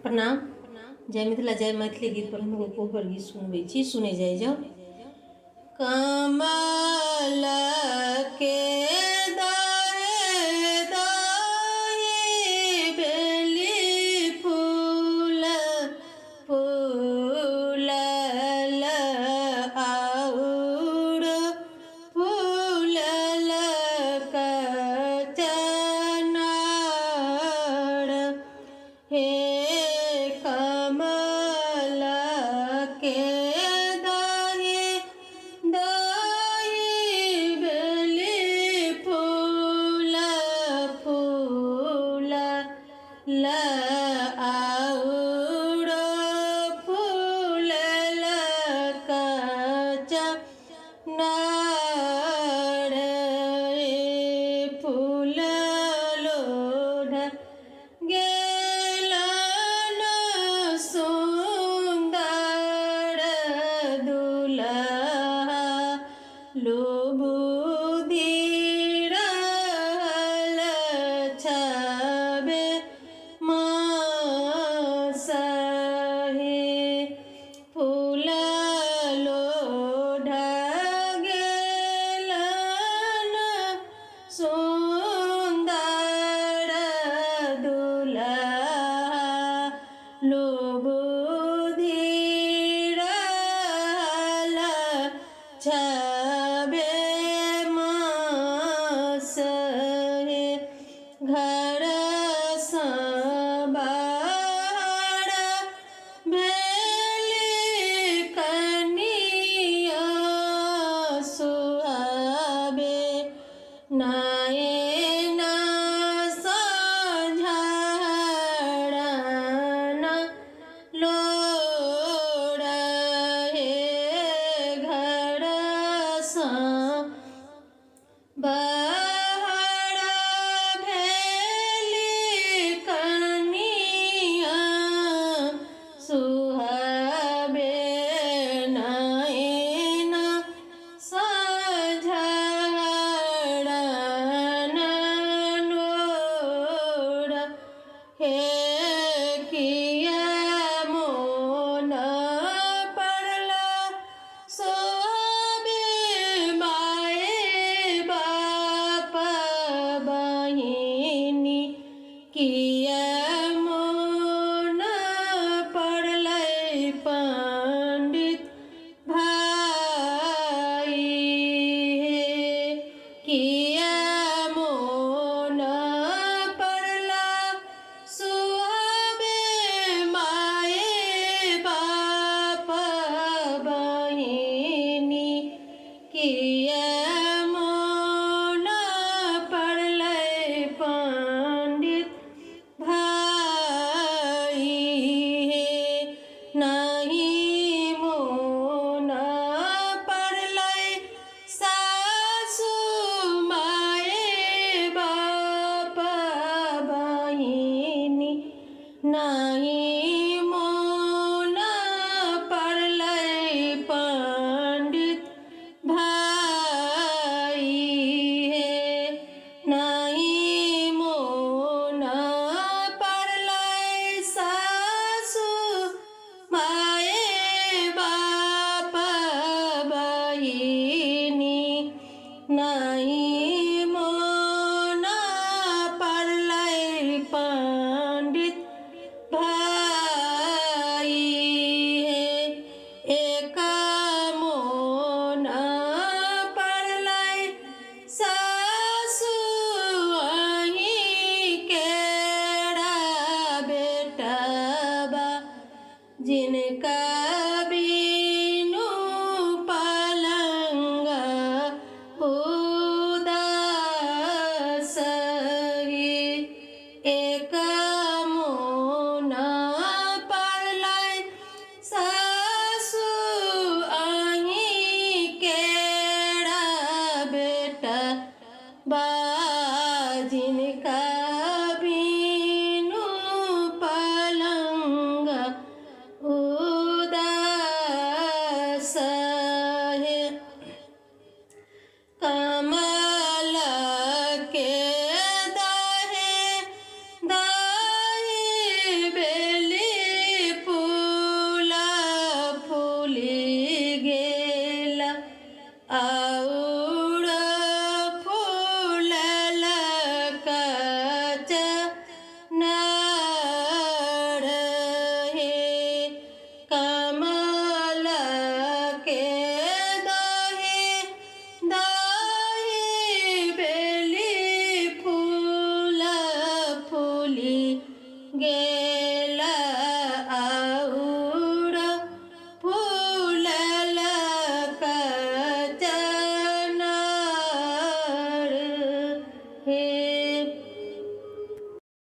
प्रणाम। जय मिथिला जय मैथिली गीत पर हम कोहबर गीत सुनबै छी, सुने जाय जाओ। कमल के दाहे दाहे बेली फूल फूलल आउर फूलल कचनार हे कमल के दाहे दाहे बेली फूल फूलल आउर फूलल कचनार फूल लोढ़ गेलन सुंदर दुल्हा लुबुधि रहल छबे मास हे फूल लोढ़ गेलन सुंदर दुल्हा लुबुधि रहल छबे मास हे घर सँ बाहर भेली कनिया सुहाबे नयन साझारन लोढ़ हे घर सँ बाहर भेली कनिया सुहाबे नयन साझारन लोढ़ हे किया मोन पड़ला सोहाबे माए बाप बहिनी किया मोन पड़लै पंडित भाई हे किया मोन पड़ला सुहाबे माए बाप बहिनी किया मोन पड़लै पंडित भाई हे नहीं मोन पड़लै सासु माए बाप बहिनी नहीं मोन पड़लै पंडित भाई हे नहीं मोन पड़लै सासु माए बाप बहिनी नहीं मोन पड़लै पंडित भाई हे एक मोन पड़लै सासु अहीं केरा बेटबा जिनका